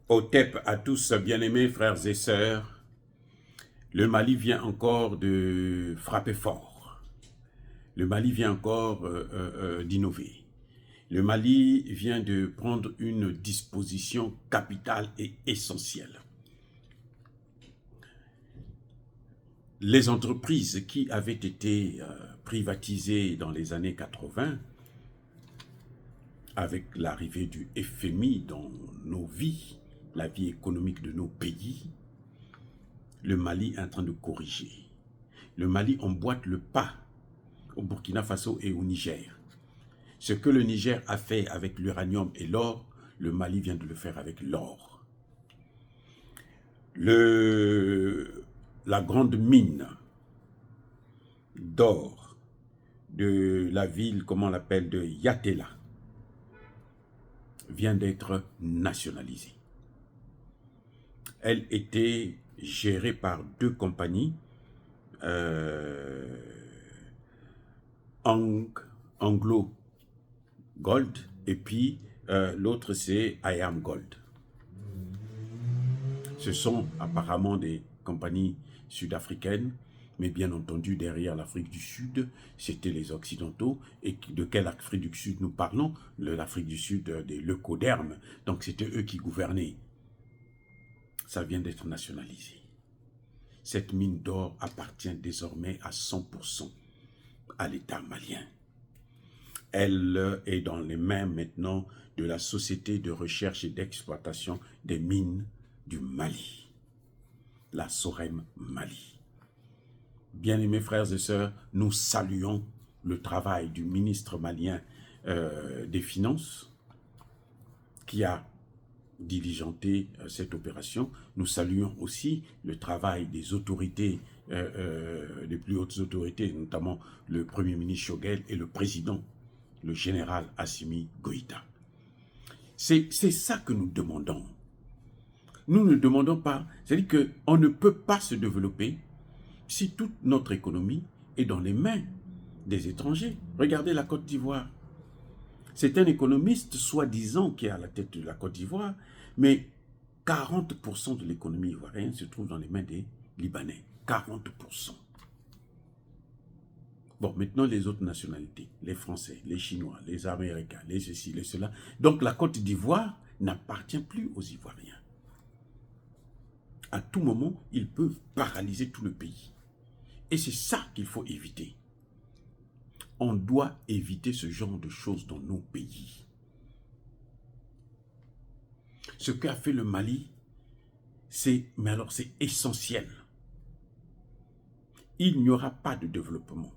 Otep à tous, bien-aimés frères et sœurs, le Mali vient encore de frapper fort. Le Mali vient encore d'innover. Le Mali vient de prendre une disposition capitale et essentielle. Les entreprises qui avaient été privatisées dans les années 80, avec l'arrivée du FMI dans nos vies, la vie économique de nos pays, le Mali est en train de corriger. Le Mali emboîte le pas au Burkina Faso et au Niger. Ce que le Niger a fait avec l'uranium et l'or, le Mali vient de le faire avec l'or. La grande mine d'or de la ville, comment on l'appelle, de Yatela, vient d'être nationalisée. Elle était gérée par deux compagnies, Anglo Gold et puis l'autre c'est IAM Gold. Ce sont apparemment des compagnies sud-africaines, mais bien entendu derrière l'Afrique du Sud, c'était les Occidentaux. Et de quelle Afrique du Sud nous parlons? L'Afrique du Sud des leucodermes, donc c'était eux qui gouvernaient. Ça vient d'être nationalisé. Cette mine d'or appartient désormais à 100% à l'État malien. Elle est dans les mains maintenant de la Société de recherche et d'exploitation des mines du Mali, la SOREM Mali. Bien-aimés frères et sœurs, nous saluons le travail du ministre malien des Finances qui a diligenté cette opération. Nous saluons aussi le travail des autorités, des plus hautes autorités, notamment le Premier ministre Choguel et le président, le général Assimi Goïta. C'est ça que nous demandons. Nous ne demandons pas, c'est-à-dire qu'on ne peut pas se développer si toute notre économie est dans les mains des étrangers. Regardez la Côte d'Ivoire. C'est un économiste soi-disant qui est à la tête de la Côte d'Ivoire, mais 40% de l'économie ivoirienne se trouve dans les mains des Libanais. 40%. Bon, maintenant les autres nationalités, les Français, les Chinois, les Américains, les ceci, les cela. Donc la Côte d'Ivoire n'appartient plus aux Ivoiriens. À tout moment, ils peuvent paralyser tout le pays. Et c'est ça qu'il faut éviter. On doit éviter ce genre de choses dans nos pays. Ce qu'a fait le Mali, mais alors c'est essentiel. Il n'y aura pas de développement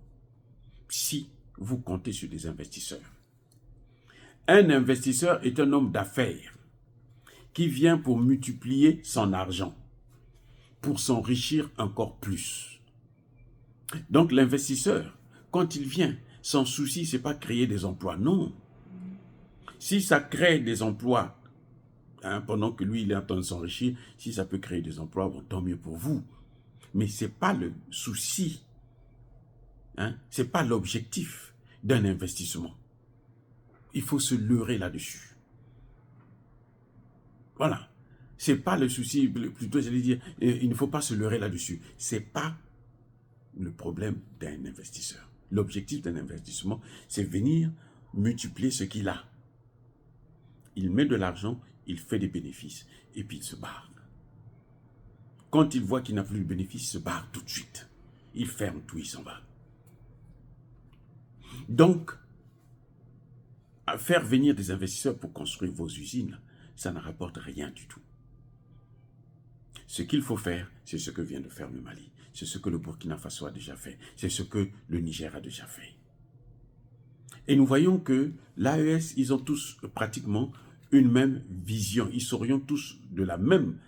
si vous comptez sur des investisseurs. Un investisseur est un homme d'affaires qui vient pour multiplier son argent, pour s'enrichir encore plus. Donc l'investisseur, quand il vient, son souci, ce n'est pas créer des emplois, non. Si ça crée des emplois, pendant que lui, il est en train de s'enrichir, si ça peut créer des emplois, bon, tant mieux pour vous. Mais ce n'est pas le souci, ce n'est pas l'objectif d'un investissement. Il faut se leurrer là-dessus. Voilà. Ce n'est pas le souci, plutôt j'allais dire, il ne faut pas se leurrer là-dessus. Ce n'est pas le problème d'un investisseur. L'objectif d'un investissement, c'est venir multiplier ce qu'il a. Il met de l'argent, il fait des bénéfices, et puis il se barre. Quand il voit qu'il n'a plus de bénéfices, il se barre tout de suite. Il ferme tout, il s'en va. Donc, faire venir des investisseurs pour construire vos usines, ça ne rapporte rien du tout. Ce qu'il faut faire, c'est ce que vient de faire le Mali. C'est ce que le Burkina Faso a déjà fait. C'est ce que le Niger a déjà fait. Et nous voyons que l'AES, ils ont tous pratiquement une même vision. Ils s'orientent tous de la même,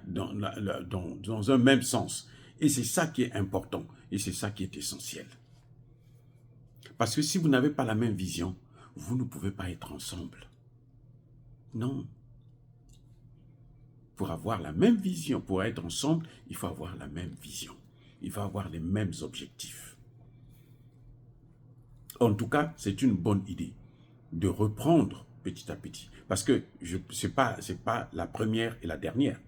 dans un même sens. Et c'est ça qui est important. Et c'est ça qui est essentiel. Parce que si vous n'avez pas la même vision, vous ne pouvez pas être ensemble. Non. Pour avoir la même vision, pour être ensemble, il faut avoir la même vision. Il faut avoir les mêmes objectifs. En tout cas, c'est une bonne idée de reprendre petit à petit. Parce que ce n'est pas la première et la dernière.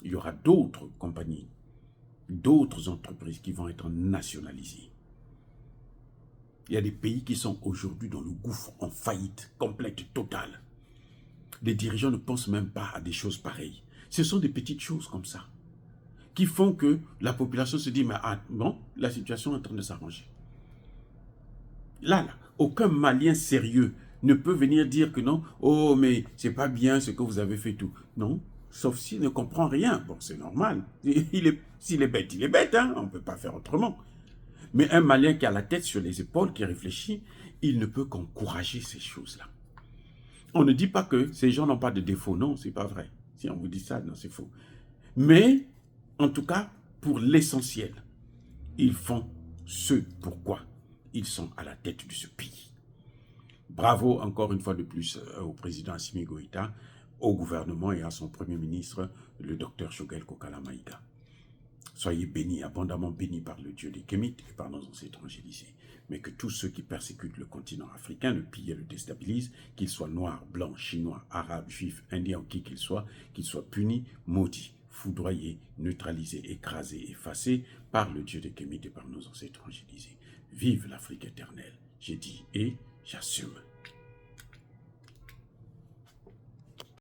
Il y aura d'autres compagnies, d'autres entreprises qui vont être nationalisées. Il y a des pays qui sont aujourd'hui dans le gouffre, en faillite complète, totale. Les dirigeants ne pensent même pas à des choses pareilles. Ce sont des petites choses comme ça qui font que la population se dit, mais bon, la situation est en train de s'arranger. Là, aucun Malien sérieux ne peut venir dire que non, oh, mais c'est pas bien ce que vous avez fait tout. Non, sauf s'il ne comprend rien. Bon, c'est normal. S'il est bête, hein, on ne peut pas faire autrement. Mais un Malien qui a la tête sur les épaules, qui réfléchit, il ne peut qu'encourager ces choses-là. On ne dit pas que ces gens n'ont pas de défauts. Non, c'est pas vrai. Si on vous dit ça, non, c'est faux. Mais, en tout cas, pour l'essentiel, ils font ce pourquoi ils sont à la tête de ce pays. Bravo encore une fois de plus au président Assimi Goïta, au gouvernement et à son premier ministre, le docteur Choguel Kokala Maïga. Soyez bénis, abondamment bénis par le Dieu des Kémites et par nos ancêtres évangélisés. Mais que tous ceux qui persécutent le continent africain, le pillent et le déstabilisent, qu'ils soient noirs, blancs, chinois, arabes, juifs, indiens ou qui qu'ils soient punis, maudits, foudroyés, neutralisés, écrasés, effacés par le Dieu des Kémites et par nos ancêtres évangélisés. Vive l'Afrique éternelle. J'ai dit et j'assume.